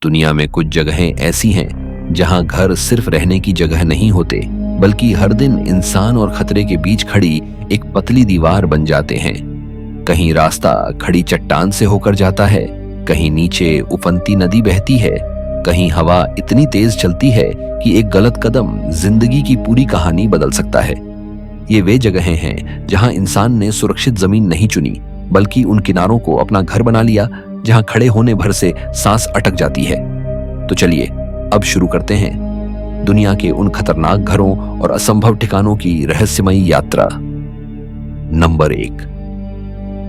दुनिया में कुछ जगहें ऐसी हैं जहां घर सिर्फ रहने की जगह नहीं होते, बल्कि हर दिन इंसान और खतरे के बीच खड़ी एक पतली दीवार बन जाते हैं। कहीं रास्ता खड़ी चट्टान से होकर जाता है, कहीं नीचे उफनती नदी बहती है, कहीं हवा इतनी तेज चलती है कि एक गलत कदम जिंदगी की पूरी कहानी बदल सकता है। ये वे जगहें हैं जहां इंसान ने सुरक्षित जमीन नहीं चुनी, बल्कि उन किनारों को अपना घर बना लिया जहां खड़े होने भर से सांस अटक जाती है। तो चलिए अब शुरू करते हैं दुनिया के उन खतरनाक घरों और असंभव ठिकानों की रहस्यमयी यात्रा। नंबर 1,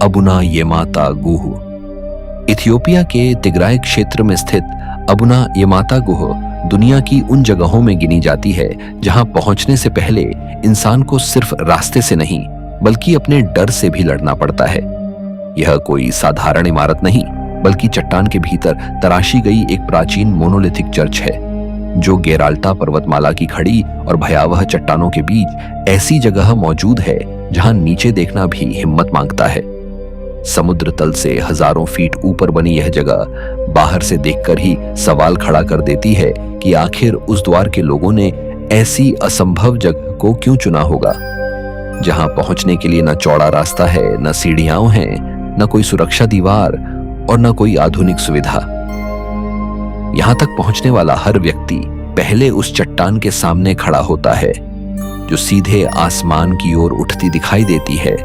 अबुना येमाता गुह। इथियोपिया के तिग्राय क्षेत्र में स्थित अबुना येमाता गुह दुनिया की उन जगहों में गिनी जाती है जहां पहुंचने से पहले इंसान को सिर्फ रास्ते से नहीं, बल्कि अपने डर से भी लड़ना पड़ता है। यह कोई साधारण इमारत नहीं, बल्कि चट्टान के भीतर तराशी गई एक प्राचीन मोनोलिथिक चर्च है, जो गेराल्टा पर्वतमाला की खड़ी और भयावह चट्टानों के बीच ऐसी जगह मौजूद है जहां नीचे देखना भी हिम्मत मांगता है। समुद्र तल से हजारों फीट ऊपर बनी यह जगह बाहर से देखकर ही सवाल खड़ा कर देती है कि आखिर उस द्वार के लोगों ने ऐसी असंभव जगह को क्यों चुना होगा, जहां पहुंचने के लिए न चौड़ा रास्ता है, न सीढ़ियां हैं, न कोई सुरक्षा दीवार और न कोई आधुनिक सुविधा। यहां तक पहुंचने वाला हर व्यक्ति पहले उस चट्टान के सामने खड़ा होता है, जो सीधे आसमान की ओर उठती दिखाई देती है,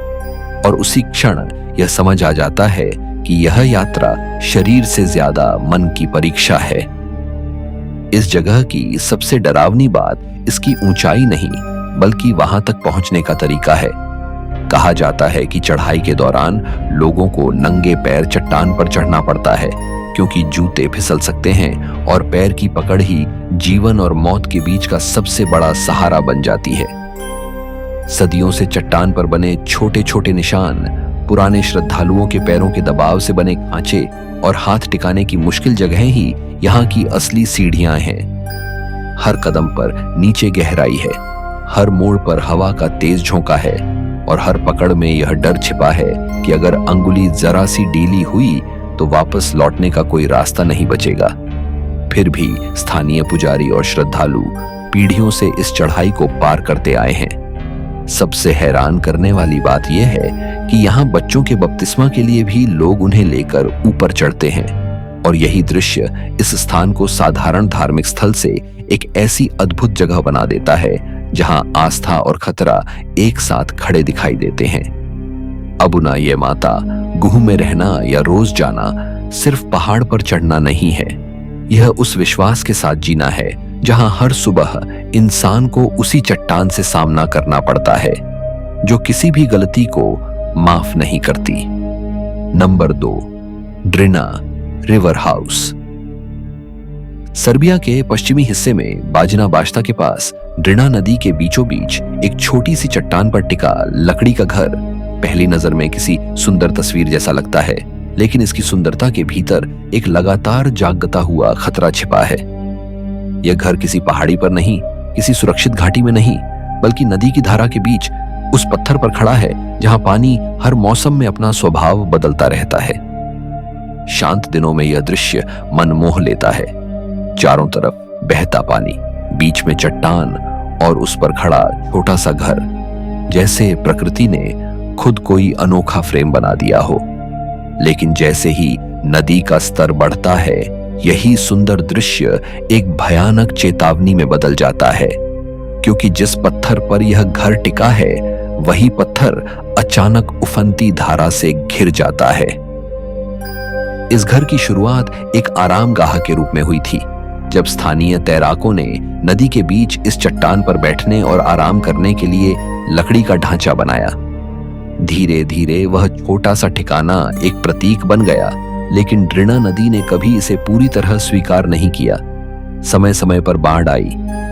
और उसी क्षण यह समझ आ जाता है कि यह यात्रा शरीर से ज्यादा मन की परीक्षा है। इस जगह की सबसे डरावनी बात इसकी ऊंचाई नहीं, बल्कि वहां तक पहुंचने का तरीका है। कहा जाता है कि चढ़ाई के दौरान लोगों को नंगे पैर चट्टान पर चढ़ना पड़ता है, क्योंकि जूते फिसल सकते हैं और पैर की पकड़ ही जीवन और मौत के बीच का सबसे बड़ा सहारा बन जाती है। सदियों से चट्टान पर बने छोटे छोटे निशान, पुराने श्रद्धालुओं के पैरों के दबाव से बने खांचे और हाथ टिकाने की मुश्किल जगहें ही यहाँ की असली सीढ़ियां हैं। हर कदम पर नीचे गहराई है, हर मोड़ पर हवा का तेज झोंका है, और हर पकड़ में यह डर छिपा है कि अगर अंगुली जरा सी ढीली हुई तो वापस लौटने का कोई रास्ता नहीं बचेगा। फिर भी स्थानीय पुजारी और श्रद्धालु पीढ़ियों से इस चढ़ाई को पार करते आए हैं। सबसे हैरान करने वाली बात यह है कि यहाँ बच्चों के बपतिस्मा के लिए भी लोग उन्हें लेकर ऊपर चढ़ते हैं, और यही दृश्य इस स्थान को साधारण धार्मिक स्थल से एक ऐसी अद्भुत जगह बना देता है जहां आस्था और खतरा एक साथ खड़े दिखाई देते हैं। अबुना येमाता गुह में रहना या रोज जाना सिर्फ पहाड़ पर चढ़ना नहीं है, यह उस विश्वास के साथ जीना है जहां हर सुबह इंसान को उसी चट्टान से सामना करना पड़ता है, जो किसी भी गलती को माफ नहीं करती। Number 2, Drina river house. Serbia के पश्चिमी हिस्से में बाजना बाश्ता के पास ड्रिना नदी के बीचों बीच एक छोटी सी चट्टान पर टिका लकड़ी का घर पहली नजर में किसी सुंदर तस्वीर जैसा लगता है, लेकिन इसकी सुंदरता के भीतर एक लगातार जागता हुआ खतरा छिपा है। यह घर किसी पहाड़ी पर नहीं, किसी सुरक्षित घाटी में नहीं, बल्कि नदी की धारा के बीच उस पत्थर पर खड़ा है जहां पानी हर मौसम में अपना स्वभाव बदलता रहता है। शांत दिनों में यह दृश्य मन मोह लेता है। चारों तरफ बहता पानी, बीच में चट्टान और उस पर खड़ा छोटा सा घर, जैसे प्रकृति ने खुद कोई अनोखा फ्रेम बना दिया हो। लेकिन जैसे ही नदी का स्तर बढ़ता है, यही सुंदर दृश्य एक भयानक चेतावनी में बदल जाता है, क्योंकि जिस पत्थर पर यह घर टिका है, वही पत्थर अचानक उफनती धारा से घिर जाता है। इस घर की शुरुआत एक आरामगाह के रूप में हुई थी, जब स्थानीय तैराकों ने नदी के बीच इस चट्टान पर बैठने और आराम करने के लिए लकड़ी का ढांचा बनाया। धीरे धीरे वह छोटा सा ठिकाना एक प्रतीक बन गया, लेकिन ड्रिना नदी ने कभी इसे पूरी तरह स्वीकार नहीं किया। समय समय पर बाढ़ आई,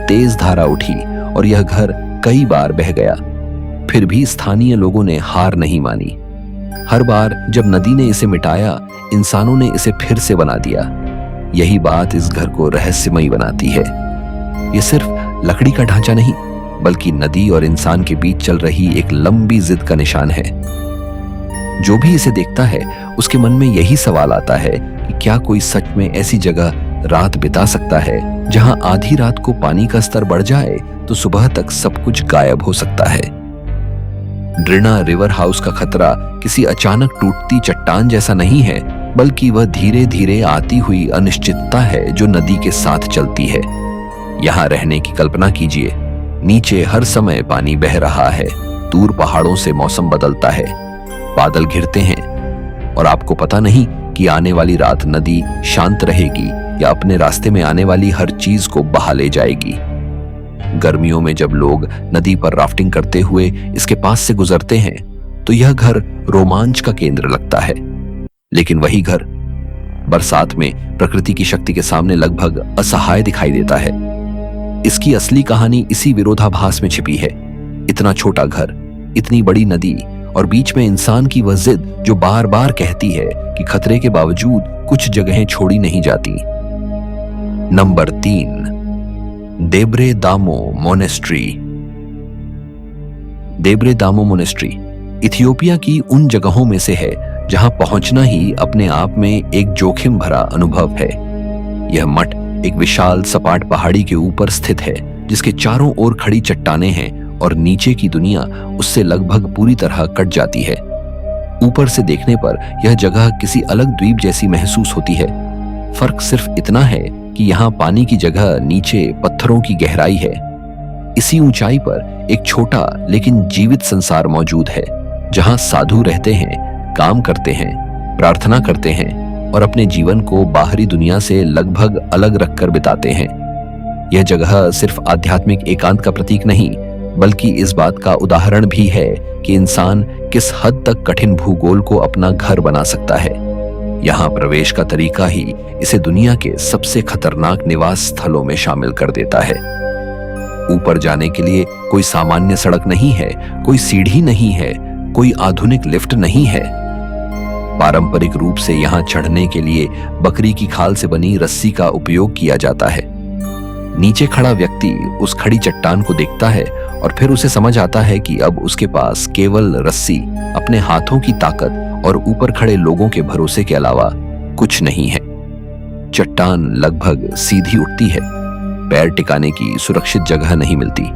तेज धारा उठी और यह घर कई बार बह गया। फिर भी स्थानीय लोगों ने हार नहीं मानी। हर बार जब नदी ने इसे मिटाया, इंसानों ने इसे फिर से बना दिया। यही बात इस घर को रहस्यमयी बनाती है। यह सिर्फ लकड़ी का ढांचा नहीं, बल्कि नदी और इंसान के बीच चल रही एक लंबी जिद का निशान है। जो भी इसे देखता है, उसके मन में यही सवाल आता है कि क्या कोई सच में ऐसी जगह रात बिता सकता है जहां आधी रात को पानी का स्तर बढ़ जाए तो सुबह तक सब कुछ गायब हो सकता है। ड्रिना रिवर हाउस का खतरा किसी अचानक टूटती चट्टान जैसा नहीं है, बल्कि वह धीरे धीरे आती हुई अनिश्चितता है जो नदी के साथ चलती है। यहाँ रहने की कल्पना कीजिए, नीचे हर समय पानी बह रहा है, दूर पहाड़ों से मौसम बदलता है, बादल घिरते हैं और आपको पता नहीं कि आने वाली रात नदी शांत रहेगी या अपने रास्ते में आने वाली हर चीज को बहा ले जाएगी। गर्मियों में जब लोग नदी पर राफ्टिंग करते हुए इसके पास से गुजरते हैं तो यह घर रोमांच का केंद्र लगता है, लेकिन वही घर बरसात में प्रकृति की शक्ति के सामने लगभग असहाय दिखाई देता है। इसकी असली कहानी इसी विरोधाभास में छिपी है। इतना छोटा घर, इतनी बड़ी नदी और बीच में इंसान की वह जिद जो बार बार कहती है कि खतरे के बावजूद कुछ जगहें छोड़ी नहीं जाती। नंबर 3, देब्रे दामो मोनेस्ट्री। देब्रे दामो मोनेस्ट्री इथियोपिया की उन जगहों में से है जहां पहुंचना ही अपने आप में एक जोखिम भरा अनुभव है। यह मठ एक विशाल सपाट पहाड़ी के ऊपर स्थित है जिसके चारों ओर खड़ी चट्टानें हैं और नीचे की दुनिया उससे लगभग पूरी तरह कट जाती है। ऊपर से देखने पर यह जगह किसी अलग द्वीप जैसी महसूस होती है। फर्क सिर्फ इतना है कि यहाँ पानी की जगह नीचे पत्थरों की गहराई है। इसी ऊंचाई पर एक छोटा लेकिन जीवित संसार मौजूद है जहां साधु रहते हैं, काम करते हैं, प्रार्थना करते हैं और अपने जीवन को बाहरी दुनिया से लगभग अलग रखकर बिताते हैं। यह जगह सिर्फ आध्यात्मिक एकांत का प्रतीक नहीं, बल्कि इस बात का उदाहरण भी है कि इंसान किस हद तक कठिन भूगोल को अपना घर बना सकता है। यहाँ प्रवेश का तरीका ही इसे दुनिया के सबसे खतरनाक निवास स्थलों में शामिल कर देता है। ऊपर जाने के लिए कोई सामान्य सड़क नहीं है, कोई सीढ़ी नहीं है, कोई आधुनिक लिफ्ट नहीं है। पारंपरिक रूप से यहाँ चढ़ने के लिए बकरी की खाल से बनी रस्सी का उपयोग किया जाता है। नीचे खड़ा व्यक्ति उस खड़ी चट्टान को देखता है और फिर उसे समझ आता है कि अब उसके पास केवल रस्सी, अपने हाथों की ताकत और ऊपर खड़े लोगों के भरोसे के अलावा कुछ नहीं है। चट्टान लगभग सीधी उठती है, पैर टिकाने की सुरक्षित जगह नहीं मिलती।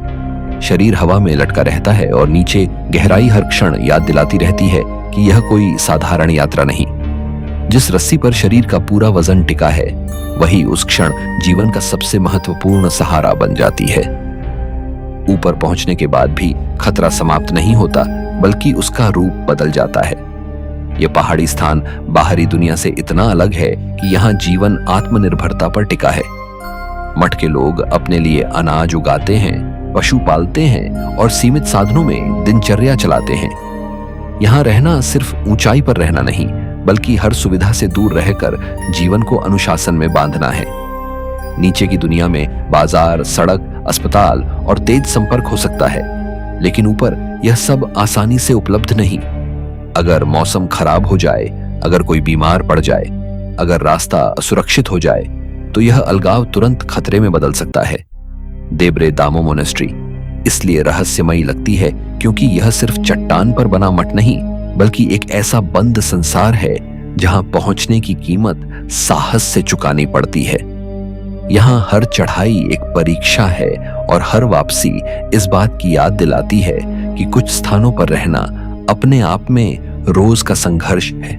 शरीर हवा में लटका रहता है और नीचे गहराई हर क्षण याद दिलाती रहती है कि यह कोई साधारण यात्रा नहीं। जिस रस्सी पर शरीर का पूरा वजन टिका है, वही उस क्षण जीवन का सबसे महत्वपूर्ण सहारा बन जाती है। ऊपर पहुंचने के बाद भी खतरा समाप्त नहीं होता, बल्कि उसका रूप बदल जाता है। यह पहाड़ी स्थान बाहरी दुनिया से इतना अलग है कि यहाँ जीवन आत्मनिर्भरता पर टिका है। मठ के लोग अपने लिए अनाज उगाते हैं, पशु पालते हैं और सीमित साधनों में दिनचर्या चलाते हैं। यहाँ रहना सिर्फ ऊंचाई पर रहना नहीं, बल्कि हर सुविधा से दूर रहकर जीवन को अनुशासन में बांधना है। नीचे की दुनिया में बाजार, सड़क, अस्पताल और तेज संपर्क हो सकता है, लेकिन ऊपर यह सब आसानी से उपलब्ध नहीं। अगर मौसम खराब हो जाए, अगर कोई बीमार पड़ जाए, अगर रास्ता असुरक्षित हो जाए, तो यह अलगाव तुरंत खतरे में बदल सकता है। देब्रे दामो मोनेस्ट्री इसलिए रहस्यमयी लगती है क्योंकि यह सिर्फ चट्टान पर बना मठ नहीं, बल्कि एक ऐसा बंद संसार है जहां पहुंचने की कीमत साहस से चुकानी पड़ती है। यहाँ हर चढ़ाई एक परीक्षा है और हर वापसी इस बात की याद दिलाती है कि कुछ स्थानों पर रहना अपने आप में रोज का संघर्ष है।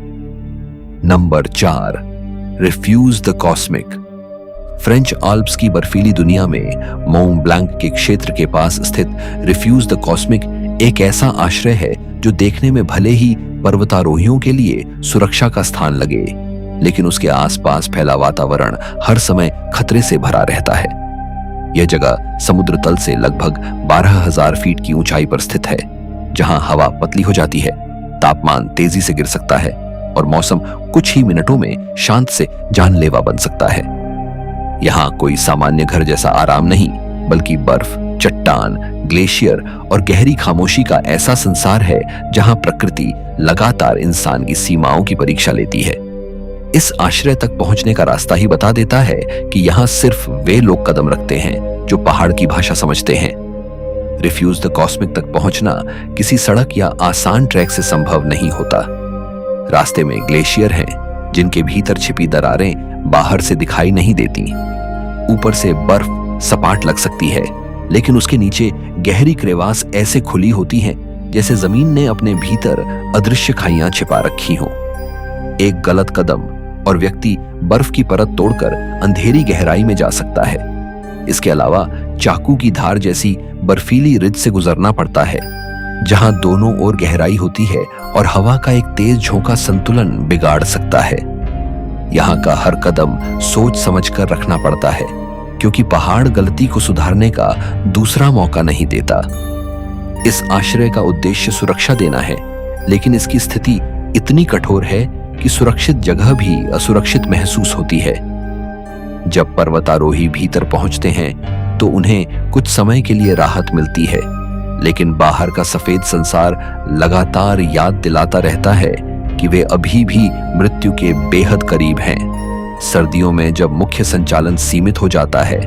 Number 4, refuge the cosmic. French Alps की बर्फीली दुनिया में मोंट ब्लांक के क्षेत्र के पास स्थित रिफ्यूज द कॉस्मिक एक ऐसा आश्रय है जो देखने में भले ही पर्वतारोहियों के लिए सुरक्षा का स्थान लगे, लेकिन उसके आसपास फैला वातावरण हर समय खतरे से भरा रहता है। यह जगह समुद्र तल से लगभग 12,000 फीट की ऊंचाई पर स्थित है, जहां हवा पतली हो जाती है, तापमान तेजी से गिर सकता है और मौसम कुछ ही मिनटों में शांत से जानलेवा बन सकता है। यहाँ कोई सामान्य घर जैसा आराम नहीं, बल्कि बर्फ, चट्टान, ग्लेशियर और गहरी खामोशी का ऐसा संसार है जहां प्रकृति लगातार इंसान की सीमाओं की परीक्षा लेती है। इस आश्रय तक पहुंचने का रास्ता ही बता देता है कि यहाँ सिर्फ वे लोग कदम रखते हैं जो पहाड़ की भाषा समझते हैं। रिफ्यूज द कॉस्मिक तक पहुंचना किसी सड़क या आसान ट्रैक से संभव नहीं होता। रास्ते में ग्लेशियर हैं, जिनके भीतर छिपी दरारें बाहर से दिखाई नहीं देती। ऊपर से बर्फ सपाट लग सकती है, लेकिन उसके नीचे गहरी क्रेवास ऐसे खुली होती है जैसे जमीन ने अपने भीतर अदृश्य खाइयां छिपा रखी हों। एक गलत कदम और व्यक्ति बर्फ की परत तोड़कर अंधेरी गहराई में जा सकता है। इसके अलावा चाकू की धार जैसी बर्फीली रिज से गुजरना पड़ता है, जहां दोनों ओर गहराई होती है और हवा का एक तेज झोंका संतुलन बिगाड़ सकता है। यहाँ का हर कदम सोच समझकर रखना पड़ता है, क्योंकि पहाड़ गलती को सुधारने का दूसरा मौका नहीं देता। इस आश्रय का उद्देश्य सुरक्षा देना है, लेकिन इसकी स्थिति इतनी कठोर है कि सुरक्षित जगह भी असुरक्षित महसूस होती है। जब पर्वतारोही भीतर पहुंचते हैं तो उन्हें कुछ समय के लिए राहत मिलती है, लेकिन बाहर का सफेद संसार लगातार याद दिलाता रहता है कि वे अभी भी मृत्यु के बेहद करीब हैं। सर्दियों में जब मुख्य संचालन सीमित हो जाता है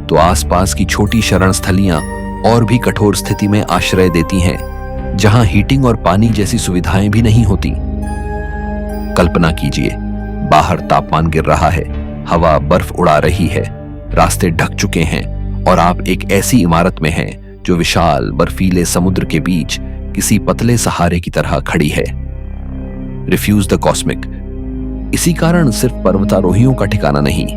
तो आसपास की छोटी शरण स्थलियां और भी कठोर स्थिति में आश्रय देती हैं, जहां हीटिंग और पानी जैसी सुविधाएं भी नहीं होती। कल्पना कीजिए, बाहर तापमान गिर रहा है, हवा बर्फ उड़ा रही है, रास्ते ढक चुके हैं और आप एक ऐसी इमारत में हैं जो विशाल बर्फीले समुद्र के बीच किसी पतले सहारे की तरह खड़ी है। रिफ्यूज द कॉस्मिक इसी कारण सिर्फ पर्वतारोहियों का ठिकाना नहीं,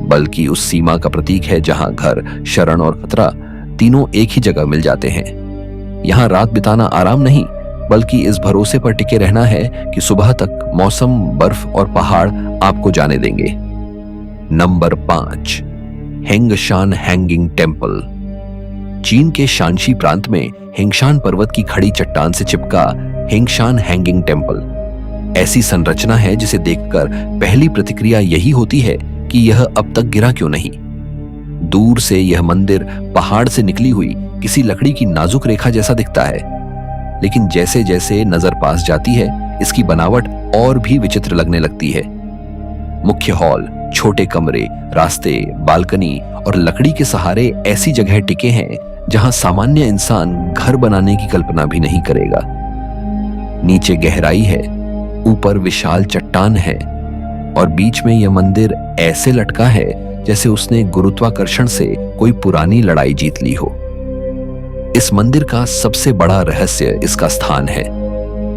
बल्कि उस सीमा का प्रतीक है जहां घर, शरण और खतरा तीनों एक ही जगह मिल जाते हैं। यहां रात बिताना आराम नहीं, बल्कि इस भरोसे पर टिके रहना है कि सुबह तक मौसम, बर्फ और पहाड़ आपको जाने देंगे। Number 5, Hengshan hanging temple. चीन के शांशी प्रांत में हेंगशान पर्वत की खड़ी चट्टान से चिपका हेंगशान हैंगिंग टेम्पल ऐसी संरचना है जिसे देखकर पहली प्रतिक्रिया यही होती है कि यह अब तक गिरा क्यों नहीं। दूर से यह मंदिर पहाड़ से निकली हुई किसी लकड़ी की नाजुक रेखा जैसा दिखता है, लेकिन जैसे जैसे नजर पास जाती है इसकी बनावट और भी विचित्र लगने लगती है। मुख्य हॉल, छोटे कमरे, रास्ते, बालकनी और लकड़ी के सहारे ऐसी जगह टिके हैं जहां सामान्य इंसान घर बनाने की कल्पना भी नहीं करेगा। नीचे गहराई है, ऊपर विशाल चट्टान है और बीच में यह मंदिर ऐसे लटका है जैसे उसने गुरुत्वाकर्षण से कोई पुरानी लड़ाई जीत ली हो। इस मंदिर का सबसे बड़ा रहस्य इसका स्थान है।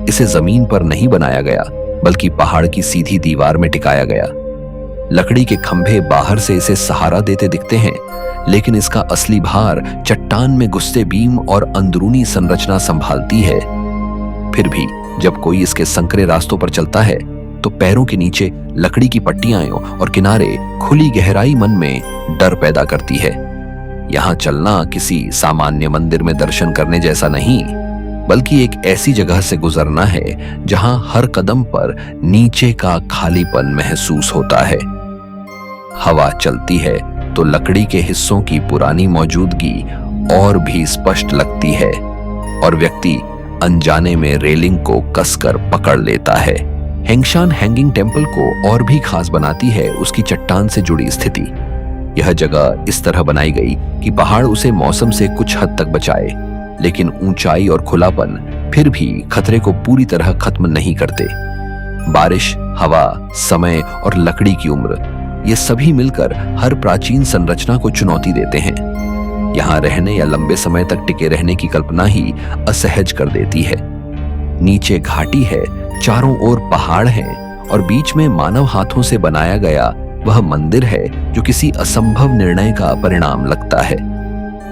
इसे जमीन पर नहीं बनाया गया, बल्कि पहाड़ की सीधी दीवार में टिकाया गया। लकड़ी के खंभे बाहर से इसे सहारा देते दिखते हैं, लेकिन इसका असली भार चट्टान में घुसते बीम और अंदरूनी संरचना संभालती है। फिर भी जब कोई इसके संकरे रास्तों पर चलता है तो पैरों के नीचे लकड़ी की पट्टियां और किनारे खुली गहराई मन में डर पैदा करती है। यहाँ चलना किसी सामान्य मंदिर में दर्शन करने जैसा नहीं, बल्कि एक ऐसी जगह से गुजरना है जहां हर कदम पर नीचे का खालीपन महसूस होता है। हवा चलती है तो लकड़ी के हिस्सों की पुरानी मौजूदगी और भी स्पष्ट लगती है और व्यक्ति अनजाने में रेलिंग को कसकर पकड़ लेता है। हेंगशान हैंगिंग टेम्पल को और भी खास बनाती है उसकी चट्टान से जुड़ी स्थिति। यह जगह इस तरह बनाई गई कि पहाड़ उसे मौसम से कुछ हद तक बचाए, लेकिन ऊंचाई और खुलापन फिर भी खतरे को पूरी तरह खत्म नहीं करते। बारिश, हवा, समय और लकड़ी की उम्र, ये सभी मिलकर हर प्राचीन संरचना को चुनौती देते हैं। यहाँ रहने या लंबे समय तक टिके रहने की कल्पना ही असहज कर देती है। नीचे घाटी है, चारों ओर पहाड़ हैं और बीच में मानव हाथों से बनाया गया वह मंदिर है जो किसी असंभव निर्णय का परिणाम लगता है।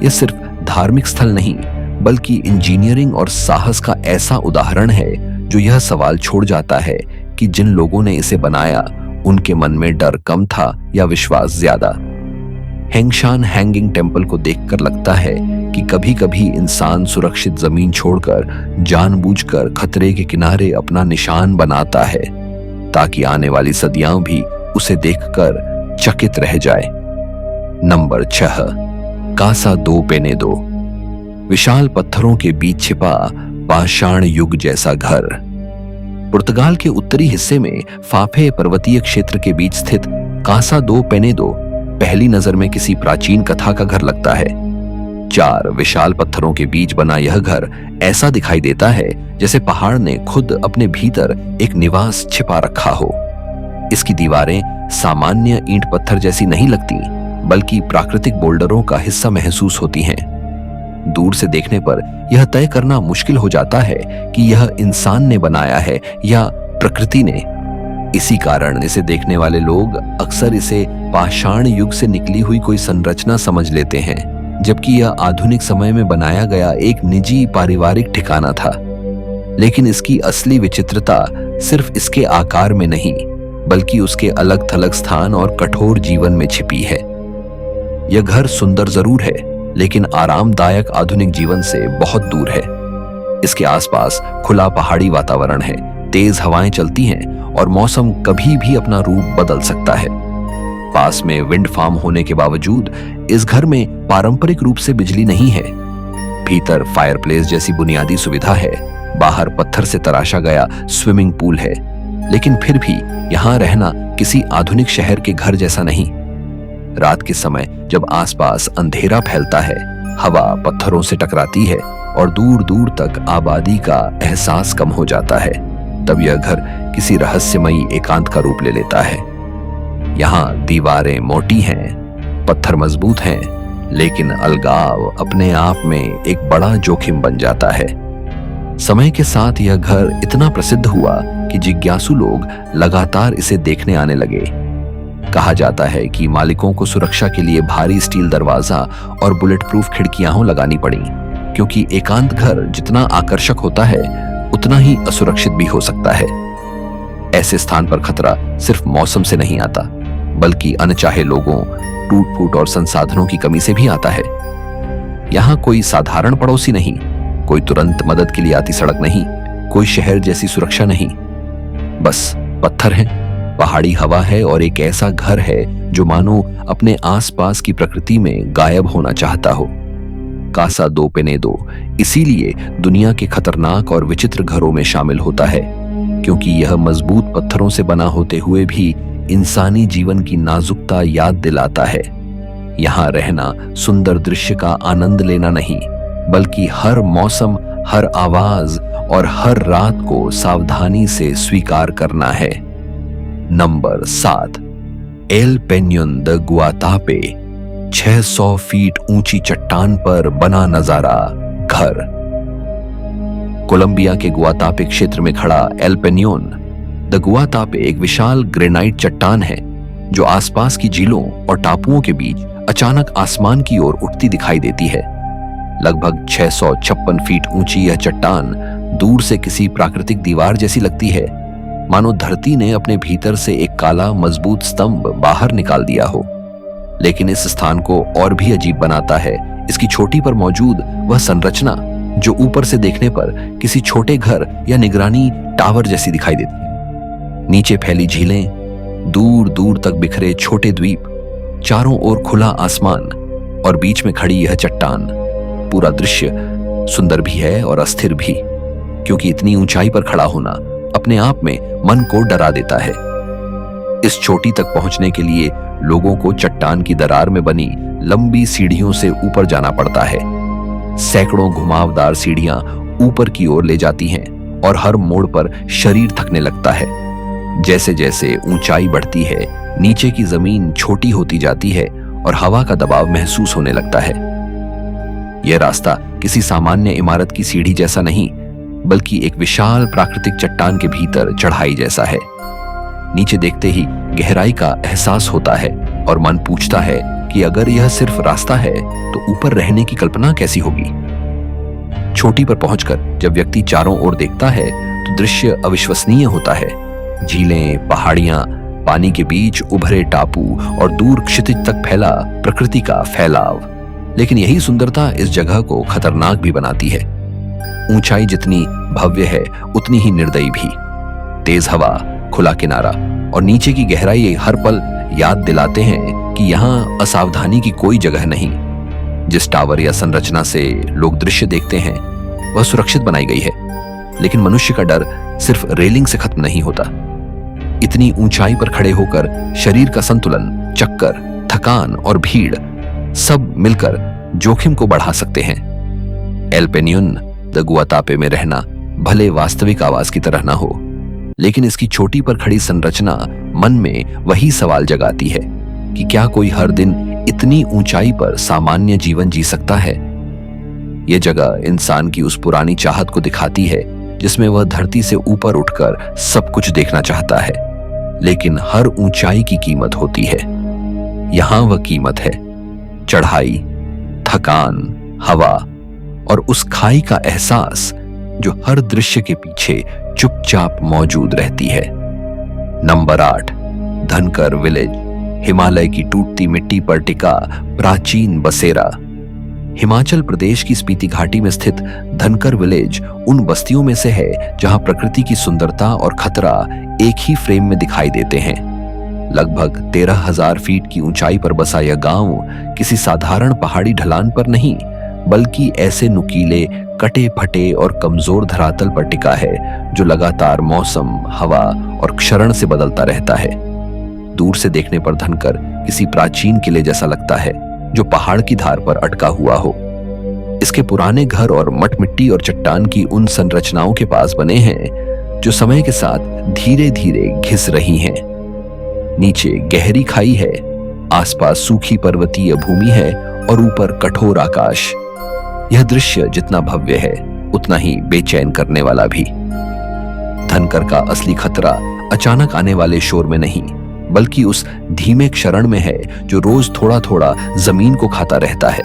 यह सिर्फ धार्मिक स्थल नहीं, बल्कि इंजीनियरिंग और साहस का ऐसा उदाहरण है जो यह सवाल छोड़ जाता है कि जिन लोगों ने इसे बनाया उनके मन में डर कम था या विश्वास ज्यादा। हेंगशान हैंगिंग टेम्पल को देखकर लगता है कि कभी-कभी इंसान सुरक्षित जमीन छोड़कर जानबूझकर खतरे के किनारे अपना निशान बनाता है, ताकि आने वाली सदियां भी उसे देखकर चकित रह जाए। नंबर 6, कासा दो पेनेदो। विशाल पत्थरों के बीच छिपा पाषाण युग जैसा घर। पुर्तगाल के उत्तरी हिस्से में फाफे पर्वतीय क्षेत्र के बीच स्थित कासा दो पेनेदो पहली नजर में किसी प्राचीन कथा का घर लगता है। 4 विशाल पत्थरों के बीच बना यह घर ऐसा दिखाई देता है जैसे पहाड़ ने खुद अपने भीतर एक निवास छिपा रखा हो। इसकी दीवारें सामान्य ईंट पत्थर जैसी नहीं लगती, बल्कि प्राकृतिक बोल्डरों का हिस्सा महसूस होती हैं। दूर से देखने पर यह तय करना मुश्किल हो जाता है कि यह इंसान ने बनाया है या प्रकृति ने। इसी कारण इसे देखने वाले लोग अक्सर इसे पाषाण युग से निकली हुई कोई संरचना समझ लेते हैं, जबकि यह आधुनिक समय में बनाया गया एक निजी पारिवारिक ठिकाना था। लेकिन इसकी असली विचित्रता सिर्फ इसके आकार में नहीं, बल्कि उसके अलग थलग स्थान और कठोर जीवन में छिपी है। यह घर सुंदर जरूर है, लेकिन आरामदायक आधुनिक जीवन से बहुत दूर है। इसके आसपास खुला पहाड़ी वातावरण है, तेज हवाएं चलती हैं और मौसम कभी भी अपना रूप बदल सकता है। पास में विंड फार्म होने के बावजूद इस घर में पारंपरिक रूप से बिजली नहीं है। भीतर फायरप्लेस जैसी बुनियादी सुविधा है, बाहर पत्थर से तराशा गया स्विमिंग पूल है, लेकिन फिर भी यहाँ रहना किसी आधुनिक शहर के घर जैसा नहीं। रात के समय जब आसपास अंधेरा फैलता है, हवा पत्थरों से टकराती है और दूर दूर तक आबादी का एहसास कम हो जाता है, तब यह घर किसी रहस्यमयी एकांत का रूप ले लेता है। यहाँ दीवारें मोटी हैं, पत्थर मजबूत हैं, लेकिन अलगाव अपने आप में एक बड़ा जोखिम बन जाता है। समय के साथ यह घर इतना प्रसिद्ध हुआ कि जिज्ञासु लोग लगातार इसे देखने आने लगे। कहा जाता है कि मालिकों को सुरक्षा के लिए भारी स्टील दरवाजा और बुलेट प्रूफ खिड़कियां लगानी पड़ी, क्योंकि एकांत घर जितना आकर्षक होता है उतना ही असुरक्षित भी हो सकता है। ऐसे स्थान पर खतरा सिर्फ मौसम से नहीं आता, बल्कि अनचाहे लोगों, टूट फूट और संसाधनों की कमी से भी आता है। यहाँ कोई साधारण पड़ोसी नहीं, कोई तुरंत मदद के लिए आती सड़क नहीं, कोई शहर जैसी सुरक्षा नहीं। बस पत्थर है, पहाड़ी हवा है और एक ऐसा घर है जो मानो अपने आसपास की प्रकृति में गायब होना चाहता हो। कासा दो पेनेदो इसीलिए दुनिया के खतरनाक और विचित्र घरों में शामिल होता है, क्योंकि यह मजबूत पत्थरों से बना होते हुए भी इंसानी जीवन की नाजुकता याद दिलाता है। यहाँ रहना सुंदर दृश्य का आनंद लेना नहीं, बल्कि हर मौसम, हर आवाज और हर रात को सावधानी से स्वीकार करना है। नंबर 7, एल पेन्योन द गुआतापे, 600 फीट ऊंची चट्टान पर बना नजारा घर। कोलंबिया के गुआतापे क्षेत्र में खड़ा एल पेन्योन द गुआतापे एक विशाल ग्रेनाइट चट्टान है जो आसपास की झीलों और टापुओं के बीच अचानक आसमान की ओर उठती दिखाई देती है। लगभग 656 फीट ऊंची यह चट्टान दूर से किसी प्राकृतिक दीवार जैसी लगती है, मानो धरती ने अपने भीतर से एक काला मजबूत स्तंभ बाहर निकाल दिया हो। लेकिन इस स्थान को और भी अजीब बनाता है इसकी चोटी पर मौजूद वह संरचना जो ऊपर से देखने पर किसी छोटे घर या निगरानी टावर जैसी दिखाई देती है। नीचे फैली झीलें, दूर दूर तक बिखरे छोटे द्वीप, चारों ओर खुला आसमान और बीच में खड़ी यह चट्टान। पूरा दृश्य सुंदर भी है और अस्थिर भी, क्योंकि इतनी ऊंचाई पर खड़ा होना अपने आप में मन को डरा देता है। इस चोटी तक पहुंचने के लिए लोगों को चट्टान की दरार में बनी लंबी सीढ़ियों से ऊपर जाना पड़ता है। सैकड़ों घुमावदार सीढ़ियां ऊपर की ओर ले जाती हैं और हर मोड़ पर शरीर थकने लगता है। जैसे जैसे ऊंचाई बढ़ती है, नीचे की जमीन छोटी होती जाती है और हवा का दबाव महसूस होने लगता है। यह रास्ता किसी सामान्य इमारत की सीढ़ी जैसा नहीं, बल्कि एक विशाल प्राकृतिक चट्टान के भीतर चढ़ाई जैसा है। नीचे देखते ही गहराई का एहसास होता है और मन पूछता है कि अगर यह सिर्फ रास्ता है तो ऊपर रहने की कल्पना कैसी होगी। चोटी पर पहुंचकर जब व्यक्ति चारों ओर देखता है तो दृश्य अविश्वसनीय होता है। झीलें, पहाड़ियां, पानी के बीच उभरे टापू और दूर क्षितिज तक फैला प्रकृति का फैलाव। लेकिन यही सुंदरता इस जगह को खतरनाक भी बनाती है। ऊंचाई जितनी भव्य है उतनी ही निर्दयी भी। तेज हवा, खुला किनारा और नीचे की गहराई हर पल याद दिलाते हैं कि यहाँ असावधानी की कोई जगह नहीं। जिस टावर या संरचना से लोग दृश्य देखते हैं वह सुरक्षित बनाई गई है, लेकिन मनुष्य का डर सिर्फ रेलिंग से खत्म नहीं होता। इतनी ऊंचाई पर खड़े होकर शरीर का संतुलन, चक्कर, थकान और भीड़ सब मिलकर जोखिम को बढ़ा सकते हैं। एल पेन्योन द गुआतापे में रहना भले वास्तविक आवास की तरह ना हो, लेकिन इसकी चोटी पर खड़ी संरचना मन में वही सवाल जगाती है कि क्या कोई हर दिन इतनी ऊंचाई पर सामान्य जीवन जी सकता है। यह जगह इंसान की उस पुरानी चाहत को दिखाती है जिसमें वह धरती से ऊपर उठकर सब कुछ देखना चाहता है, लेकिन हर ऊंचाई की कीमत होती है। यहां वह कीमत है चढ़ाई, थकान, हवा और उस खाई का एहसास जो हर दृश्य के पीछे चुपचाप मौजूद रहती है। नंबर 8, धनकर विलेज, हिमालय की टूटती मिट्टी पर टिका प्राचीन बसेरा। हिमाचल प्रदेश की स्पीति घाटी में स्थित धनकर विलेज उन बस्तियों में से है जहां प्रकृति की सुंदरता और खतरा एक ही फ्रेम में दिखाई देते हैं। लगभग 13,000 फीट की ऊंचाई पर बसा यह गांव किसी साधारण पहाड़ी ढलान पर नहीं, बल्कि ऐसे नुकीले, कटे फटे और कमजोर धरातल पर टिका है जो लगातार मौसम, हवा और क्षरण से बदलता रहता है। दूर से देखने पर धनकर किसी प्राचीन किले जैसा लगता है जो पहाड़ की धार पर अटका हुआ हो। इसके पुराने घर और मट मिट्टी और चट्टान की उन संरचनाओं के पास बने हैं जो समय के साथ धीरे धीरे घिस रही हैं। नीचे गहरी खाई है, आसपास सूखी पर्वतीय भूमि है और ऊपर कठोर आकाश। यह दृश्य जितना भव्य है उतना ही बेचैन करने वाला भी। धनकर का असली खतरा अचानक आने वाले शोर में नहीं, बल्कि उस धीमे क्षरण में है जो रोज थोड़ा थोड़ा जमीन को खाता रहता है।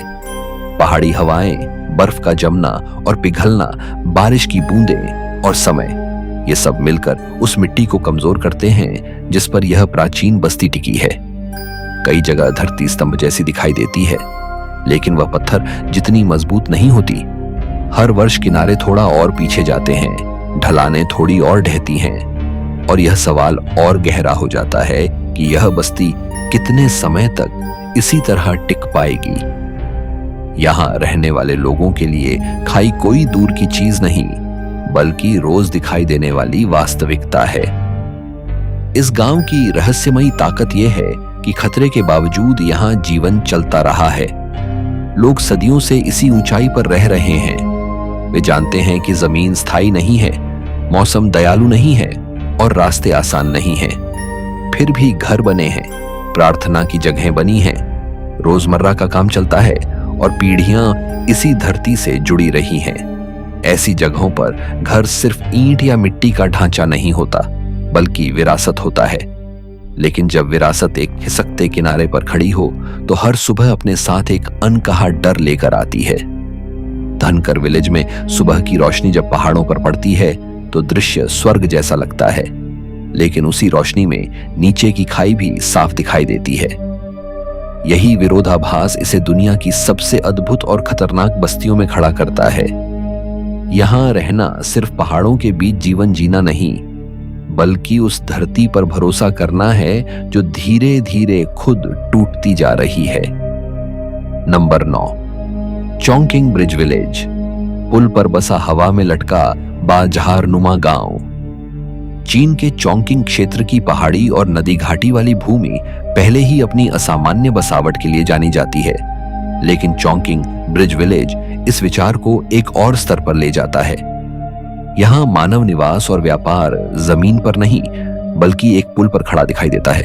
पहाड़ी हवाएं, बर्फ का जमना और पिघलना, बारिश की बूंदें और समय, ये सब मिलकर उस मिट्टी को कमजोर करते हैं जिस पर यह प्राचीन बस्ती टिकी है। कई जगह धरती स्तंभ जैसी दिखाई देती है, लेकिन वह पत्थर जितनी मजबूत नहीं होती। हर वर्ष किनारे थोड़ा और पीछे जाते हैं, ढलानें थोड़ी और ढहती हैं, और यह सवाल और गहरा हो जाता है कि यह बस्ती कितने समय तक इसी तरह टिक पाएगी। यहां रहने वाले लोगों के लिए खाई कोई दूर की चीज नहीं, बल्कि रोज दिखाई देने वाली वास्तविकता है। इस गांव की रहस्यमयी ताकत यह है कि खतरे के बावजूद यहां जीवन चलता रहा है। लोग सदियों से इसी ऊंचाई पर रह रहे हैं। वे जानते हैं कि जमीन स्थायी नहीं है, मौसम दयालु नहीं है और रास्ते आसान नहीं हैं। फिर भी घर बने हैं, प्रार्थना की जगहें बनी हैं, रोजमर्रा का काम चलता है और पीढ़ियां इसी धरती से जुड़ी रही हैं। ऐसी जगहों पर घर सिर्फ ईंट या मिट्टी का ढांचा नहीं होता, बल्कि विरासत होता है। लेकिन जब विरासत एक खिसकते किनारे पर खड़ी हो तो हर सुबह अपने साथ एक अनकहा डर लेकर आती है। धनकर विलेज में सुबह की रोशनी जब पहाड़ों पर पड़ती है तो दृश्य स्वर्ग जैसा लगता है, लेकिन उसी रोशनी में नीचे की खाई भी साफ दिखाई देती है। यही विरोधाभास इसे दुनिया की सबसे अद्भुत और खतरनाक बस्तियों में खड़ा करता है। यहां रहना सिर्फ पहाड़ों के बीच जीवन जीना नहीं, बल्कि उस धरती पर भरोसा करना है जो धीरे धीरे खुद टूटती जा रही है। नंबर 9, चोंगकिंग ब्रिज विलेज, पुल पर बसा हवा में लटका बाजहार नुमा गांव। चीन के चोंगकिंग क्षेत्र की पहाड़ी और नदी घाटी वाली भूमि पहले ही अपनी असामान्य बसावट के लिए जानी जाती है, लेकिन चोंगकिंग ब्रिज विलेज इस विचार को एक और स्तर पर ले जाता है। यहां मानव निवास और व्यापार जमीन पर नहीं, बल्कि एक पुल पर खड़ा दिखाई देता है।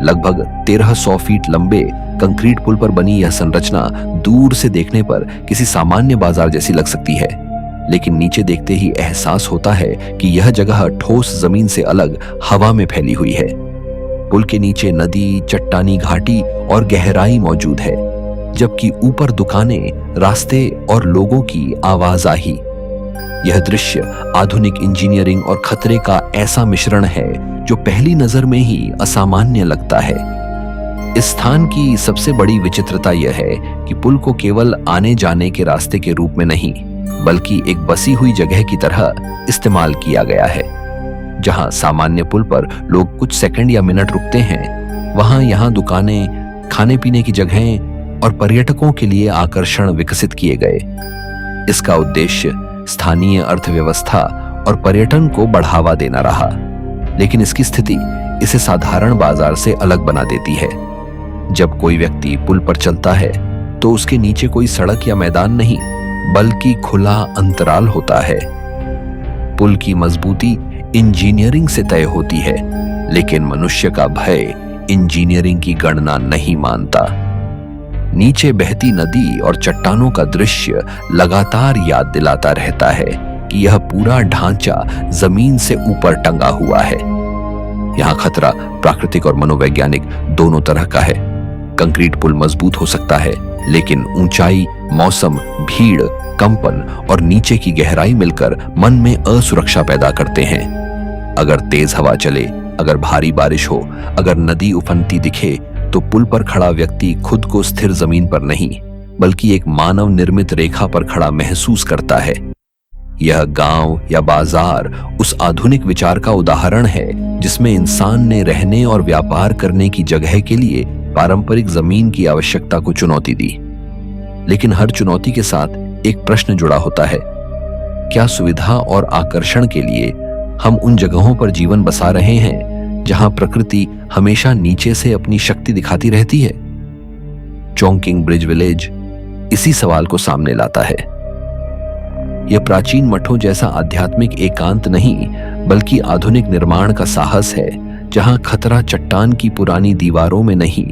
लगभग 1300 फीट लंबे कंक्रीट पुल पर बनी यह संरचना दूर से देखने पर किसी सामान्य बाजार जैसी लग सकती है, लेकिन नीचे देखते ही एहसास होता है कि यह जगह ठोस जमीन से अलग हवा में फैली हुई है। पुल के नीचे नदी, चट्टानी घाटी और गहराई मौजूद है, जबकि ऊपर दुकानें, रास्ते और लोगों की आवाजाही। यह दृश्य आधुनिक इंजीनियरिंग और खतरे का ऐसा मिश्रण है जो पहली नजर में ही असामान्य लगता है। इस स्थान की सबसे बड़ी विचित्रता यह है कि पुल को केवल आने जाने के रास्ते के रूप में नहीं, बल्कि एक बसी हुई जगह की तरह इस्तेमाल किया गया है। जहां सामान्य पुल पर लोग कुछ सेकंड या मिनट रुकते हैं, वहां यहां दुकानें, खाने पीने की जगहें और पर्यटकों के लिए आकर्षण विकसित किए गए। इसका उद्देश्य स्थानीय अर्थव्यवस्था और पर्यटन को बढ़ावा देना रहा, लेकिन इसकी स्थिति इसे साधारण बाजार से अलग बना देती है। जब कोई व्यक्ति पुल पर चलता है तो उसके नीचे कोई सड़क या मैदान नहीं, बल्कि खुला अंतराल होता है। पुल की मजबूती इंजीनियरिंग से तय होती है, लेकिन मनुष्य का भय इंजीनियरिंग की गणना नहीं मानता। नीचे बहती नदी और चट्टानों का दृश्य लगातार याद दिलाता रहता है कि यह पूरा ढांचा जमीन से ऊपर टंगा हुआ है। यहाँ खतरा प्राकृतिक और मनोवैज्ञानिक दोनों तरह का है। कंक्रीट पुल मजबूत हो सकता है, लेकिन ऊंचाई, मौसम, भीड़, कंपन और नीचे की गहराई मिलकर मन में असुरक्षा पैदा करते हैं। अगर तेज हवा चले, अगर भारी बारिश हो, अगर नदी उफनती दिखे, तो पुल पर खड़ा व्यक्ति खुद को स्थिर जमीन पर नहीं, बल्कि एक मानव निर्मित रेखा पर खड़ा महसूस करता है। यह गांव या बाजार उस आधुनिक विचार का उदाहरण है जिसमें इंसान ने रहने और व्यापार करने की जगह के लिए पारंपरिक जमीन की आवश्यकता को चुनौती दी। लेकिन हर चुनौती के साथ एक प्रश्न जुड़ा होता है, क्या सुविधा और आकर्षण के लिए हम उन जगहों पर जीवन बसा रहे हैं जहां प्रकृति हमेशा नीचे से अपनी शक्ति दिखाती रहती है? चोंगकिंग ब्रिज विलेज इसी सवाल को सामने लाता है। यह प्राचीन मठों जैसा आध्यात्मिक एकांत नहीं, बल्कि आधुनिक निर्माण का साहस है, जहां खतरा चट्टान की पुरानी दीवारों में नहीं,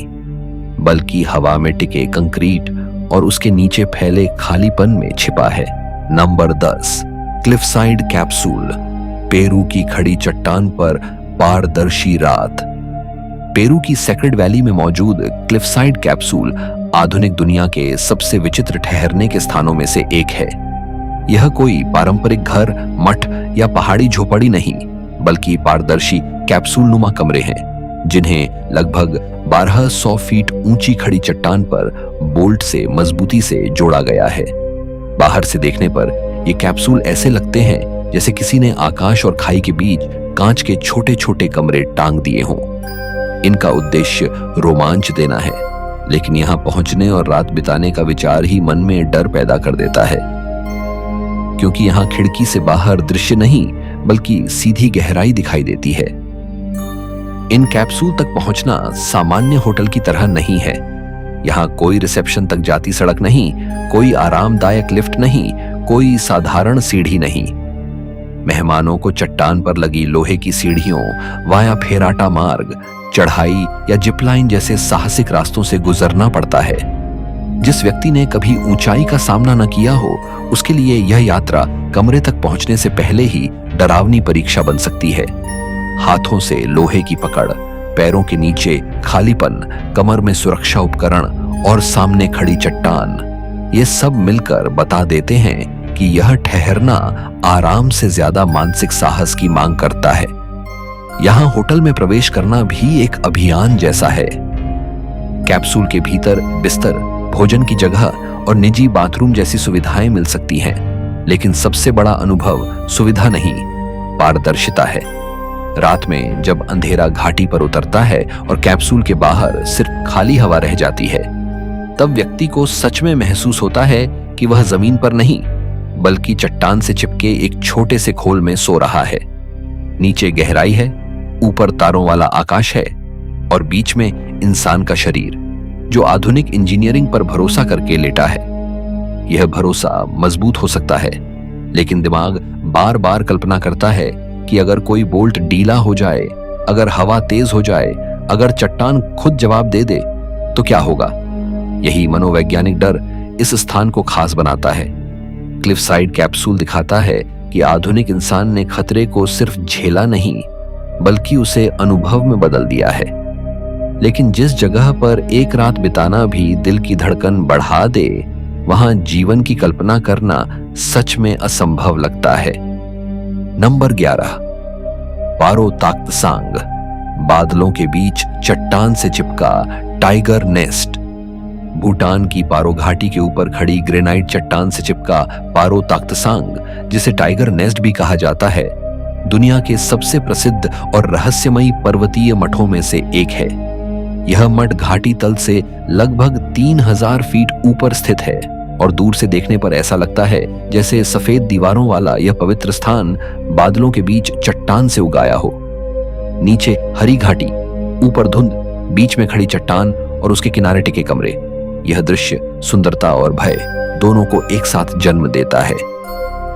बल्कि हवा में टिके कंक्रीट और उसके नीचे फैले खालीपन में छिपा है। Number 10, क्लिफसाइड capsule. पेरू की खड़ी चट्टान पर पारदर्शी रात। पेरू की सेक्रेड वैली में मौजूद क्लिफसाइड कैप्सूल आधुनिक दुनिया के सबसे विचित्र ठहरने के स्थानों में से एक है। यह कोई पारंपरिक घर, मठ या पहाड़ी झोपड़ी नहीं, बल्कि पारदर्शी कैप्सूल नुमा कमरे हैं, जिन्हें लगभग 1200 फीट ऊंची खड़ी चट्टान पर बोल्ट से मजबूती से जोड़ा गया है। बाहर से देखने पर ये कैप्सूल ऐसे लगते हैं जैसे किसी ने आकाश और खाई के बीच कांच के छोटे छोटे कमरे टांग दिए हों। इनका उद्देश्य रोमांच देना है, लेकिन यहां पहुंचने और रात बिताने का विचार ही मन में डर पैदा कर देता है, क्योंकि यहां खिड़की से बाहर दृश्य नहीं, बल्कि सीधी गहराई दिखाई देती है। इन कैप्सूल तक पहुंचना सामान्य होटल की तरह नहीं है। यहाँ कोई रिसेप्शन तक जाती सड़क नहीं, कोई आरामदायक लिफ्ट नहीं, कोई साधारण सीढ़ी नहीं। मेहमानों को चट्टान पर लगी लोहे की सीढ़ियों, वाया फेराटा मार्ग, चढ़ाई या जिपलाइन जैसे साहसिक रास्तों से गुजरना पड़ता है। जिस व्यक्ति ने कभी ऊंचाई का सामना न किया हो, उसके लिए यह यात्रा कमरे तक पहुंचने से पहले ही डरावनी परीक्षा बन सकती है। हाथों से लोहे की पकड़, पैरों के नीचे खालीपन, कमर में सुरक्षा उपकरण और सामने खड़ी चट्टान, ये सब मिलकर बता देते हैं कि यह ठहरना आराम से ज्यादा मानसिक साहस की मांग करता है। यहां होटल में प्रवेश करना भी एक अभियान जैसा है। कैप्सूल के भीतर बिस्तर, भोजन की जगह और निजी बाथरूम जैसी सुविधाएं मिल सकती हैं, लेकिन सबसे बड़ा अनुभव सुविधा नहीं, पारदर्शिता है। रात में जब अंधेरा घाटी पर उतरता है और कैप्सूल के बाहर सिर्फ खाली हवा रह जाती है, तब व्यक्ति को सच में महसूस होता है कि वह जमीन पर नहीं, बल्कि चट्टान से चिपके एक छोटे से खोल में सो रहा है। नीचे गहराई है, ऊपर तारों वाला आकाश है और बीच में इंसान का शरीर, जो आधुनिक इंजीनियरिंग पर भरोसा करके लेटा है। यह भरोसा मजबूत हो सकता है, लेकिन दिमाग बार बार कल्पना करता है कि अगर कोई बोल्ट ढीला हो जाए, अगर हवा तेज हो जाए, अगर चट्टान खुद जवाब दे दे, तो क्या होगा? यही मनोवैज्ञानिक डर इस स्थान को खास बनाता है। क्लिफसाइड कैप्सूल दिखाता है कि आधुनिक इंसान ने खतरे को सिर्फ झेला नहीं, बल्कि उसे अनुभव में बदल दिया है। लेकिन जिस जगह पर एक रात बिताना भी दिल की धड़कन बढ़ा दे, वहां जीवन की कल्पना करना सच में असंभव लगता है। नंबर 11, पारो ताक्तसांग। बादलों के बीच चट्टान से चिपका टाइगर नेस्ट। भूटान की पारो घाटी के ऊपर खड़ी ग्रेनाइट चट्टान से चिपका पारो ताक्तसांग, जिसे टाइगर नेस्ट भी कहा जाता है, दुनिया के सबसे प्रसिद्ध और रहस्यमयी पर्वतीय मठों में से एक है। यह मठ घाटी तल से लगभग 3000 फीट ऊपर स्थित है और दूर से देखने पर ऐसा लगता है जैसे सफेद दीवारों वाला यह पवित्र स्थान बादलों के बीच चट्टान से उगाया हो। नीचे हरी घाटी, ऊपर धुंध, बीच में खड़ी चट्टान और उसके किनारे टिके कमरे। यह दृश्य सुंदरता और भय दोनों को एक साथ जन्म देता है।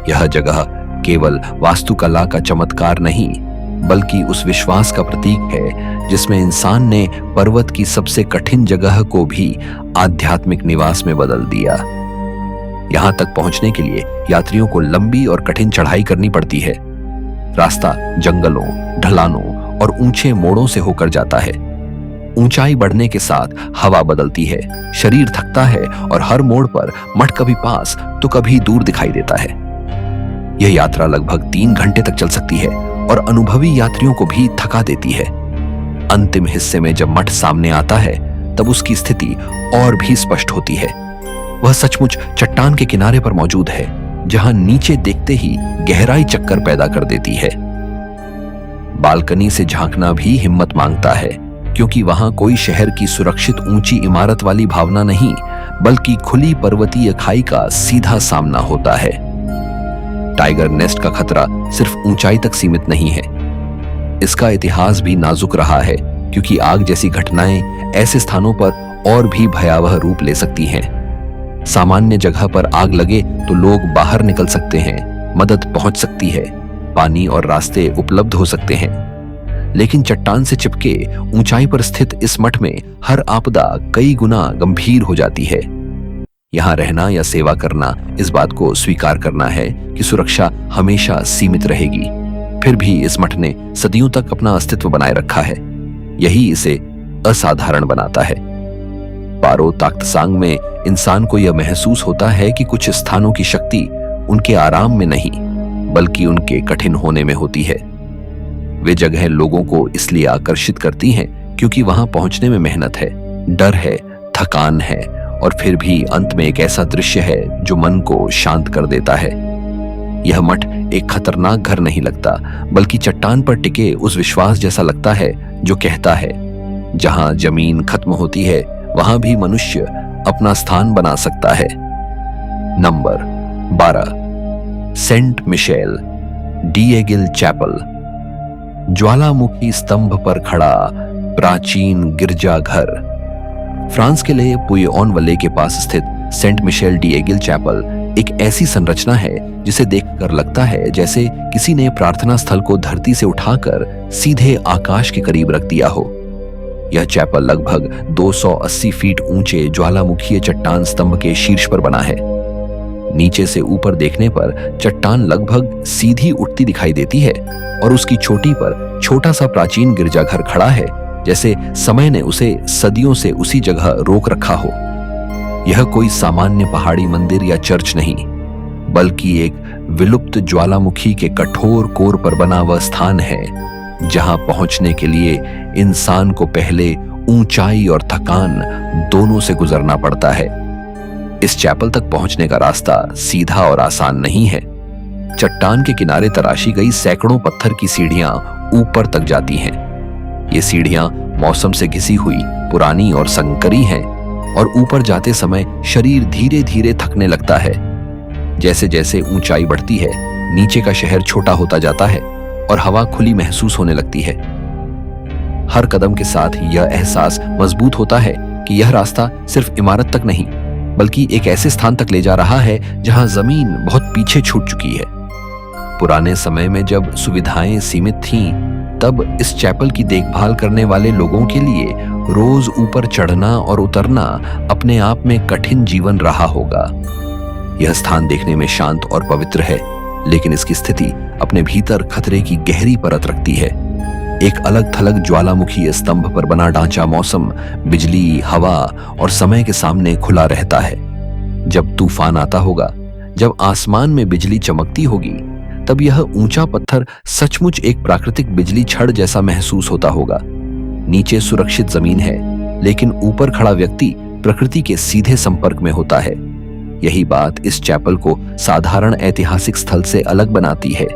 यह जगह केवल वास्तुकला का चमत्कार नहीं, बल्कि उस विश्वास का प्रतीक है जिसमें इंसान ने पर्वत की सबसे कठिन जगह को भी आध्यात्मिक निवास में बदल दिया। यहां तक पहुंचने के लिए यात्रियों को लंबी और कठिन चढ़ाई करनी पड़ती है। रास्ता जंगलों, ढलानों और ऊंचे मोड़ों से होकर जाता है। ऊंचाई बढ़ने के साथ हवा बदलती है, शरीर थकता है और हर मोड़ पर मठ कभी पास तो कभी दूर दिखाई देता है। यह यात्रा लगभग 3 घंटे तक चल सकती है और अनुभवी यात्रियों को भी थका देती है। अंतिम हिस्से में जब मठ सामने आता है तब उसकी स्थिति और भी स्पष्ट होती है। वह सचमुच चट्टान के किनारे पर मौजूद है, जहां नीचे देखते ही गहराई चक्कर पैदा कर देती है। बालकनी से झांकना भी हिम्मत मांगता है, क्योंकि वहां कोई शहर की सुरक्षित ऊंची इमारत वाली भावना नहीं, बल्कि खुली पर्वतीय खाई का सीधा सामना होता है। टाइगर नेस्ट का खतरा सिर्फ ऊंचाई तक सीमित नहीं है। इसका इतिहास भी नाजुक रहा है, क्योंकि आग जैसी घटनाएं ऐसे स्थानों पर और भी भयावह रूप ले सकती हैं। सामान्य जगह पर आग लगे तो लोग बाहर निकल सकते हैं, मदद पहुंच सकती है, पानी और रास्ते उपलब्ध हो सकते हैं। लेकिन चट्टान से चिपके ऊंचाई पर स्थित इस मठ में हर आपदा कई गुना गंभीर हो जाती है। यहां रहना या सेवा करना इस बात को स्वीकार करना है कि सुरक्षा हमेशा सीमित रहेगी। फिर भी इस मठ ने सदियों तक अपना अस्तित्व बनाए रखा है। यही इसे असाधारण बनाता है। पारो ताख्तसांग में इंसान को यह महसूस होता है कि कुछ स्थानों की शक्ति उनके आराम में नहीं, बल्कि उनके कठिन होने में होती है। वे जगह लोगों को इसलिए आकर्षित करती हैं क्योंकि वहां पहुंचने में मेहनत है, डर है, थकान है, और फिर भी अंत में एक ऐसा दृश्य है जो मन को शांत कर देता है। यह मठ एक खतरनाक घर नहीं लगता, बल्कि चट्टान पर टिके उस विश्वास जैसा लगता है जो कहता है, जहां जमीन खत्म होती है वहां भी मनुष्य अपना स्थान बना सकता है। Number 12, Saint Michel d'Aiguilhe chapel. ज्वालामुखी स्तंभ पर खड़ा प्राचीन गिरजाघर। फ्रांस के लिए पुयोन-वले के पास स्थित सेंट मिशेल डिएगिल चैपल एक ऐसी संरचना है जिसे देखकर लगता है जैसे किसी ने प्रार्थना स्थल को धरती से उठाकर सीधे आकाश के करीब रख दिया हो। यह चैपल लगभग 280 फीट ऊंचे ज्वालामुखीय चट्टान स्तंभ के शीर्ष पर बना है। नीचे से ऊपर देखने पर चट्टान लगभग सीधी उठती दिखाई देती है और उसकी चोटी पर छोटा सा प्राचीन गिरजाघर खड़ा है, जैसे समय ने उसे सदियों से उसी जगह रोक रखा हो। यह कोई सामान्य पहाड़ी मंदिर या चर्च नहीं, बल्कि एक विलुप्त ज्वालामुखी के कठोर कोर पर बना वह स्थान है जहां पहुंचने के लिए इंसान को पहले ऊंचाई और थकान दोनों से गुजरना पड़ता है। इस चैपल तक पहुंचने का रास्ता सीधा और आसान नहीं है। चट्टान के किनारे तराशी गई सैकड़ों पत्थर की सीढ़ियां ऊपर तक जाती हैं। ये सीढ़ियां मौसम से घिसी हुई, पुरानी और संकरी हैं, और ऊपर जाते समय शरीर धीरे धीरे थकने लगता है। जैसे जैसे ऊंचाई बढ़ती है, नीचे का शहर छोटा होता जाता है और हवा खुली महसूस होने लगती है। हर कदम के साथ यह एहसास मजबूत होता है कि यह रास्ता सिर्फ इमारत तक नहीं, बल्कि एक ऐसे स्थान तक ले जा रहा है जहां जमीन बहुत पीछे छूट चुकी है। पुराने समय में जब सुविधाएं सीमित थीं, तब इस चैपल की देखभाल करने वाले लोगों के लिए रोज ऊपर चढ़ना और उतरना अपने आप में कठिन जीवन रहा होगा। यह स्थान देखने में शांत और पवित्र है, लेकिन इसकी स्थिति अपने भीतर खतरे की गहरी परत रखती है। एक अलग थलग ज्वालामुखी स्तंभ पर बना ढांचा मौसम, बिजली, हवा और समय के सामने खुला रहता है। जब तूफान आता होगा, जब आसमान में बिजली चमकती होगी, तब यह ऊंचा पत्थर सचमुच एक प्राकृतिक बिजली छड़ जैसा महसूस होता होगा। नीचे सुरक्षित जमीन है, लेकिन ऊपर खड़ा व्यक्ति प्रकृति के सीधे संपर्क में होता है। यही बात इस चैपल को साधारण ऐतिहासिक स्थल से अलग बनाती है।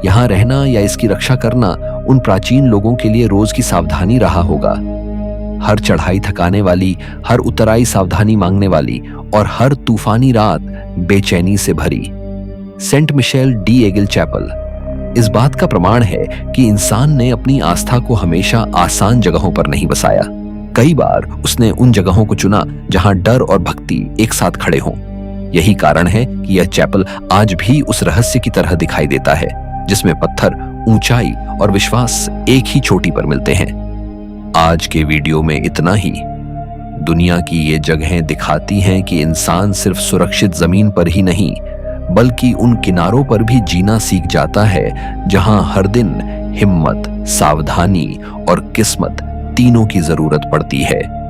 यहाँ रहना या इसकी रक्षा करना उन प्राचीन लोगों के लिए रोज की सावधानी रहा होगा। हर चढ़ाई थकाने वाली, हर उतराई सावधानी मांगने वाली, और हर तूफानी रात बेचैनी से भरी। सेंट मिशेल डिएगिल चैपल इस बात का प्रमाण है कि इंसान ने अपनी आस्था को हमेशा आसान जगहों पर नहीं बसाया। कई बार उसने उन जगहों को चुना जहां डर और भक्ति एक साथ खड़े हों। यही कारण है कि यह चैपल आज भी उस रहस्य की तरह दिखाई देता है जिसमें पत्थर, ऊंचाई और विश्वास एक ही चोटी पर मिलते हैं। आज के वीडियो में इतना ही। दुनिया की ये जगहें दिखाती हैं कि इंसान सिर्फ सुरक्षित जमीन पर ही नहीं बल्कि उन किनारों पर भी जीना सीख जाता है जहां हर दिन हिम्मत, सावधानी और किस्मत तीनों की जरूरत पड़ती है।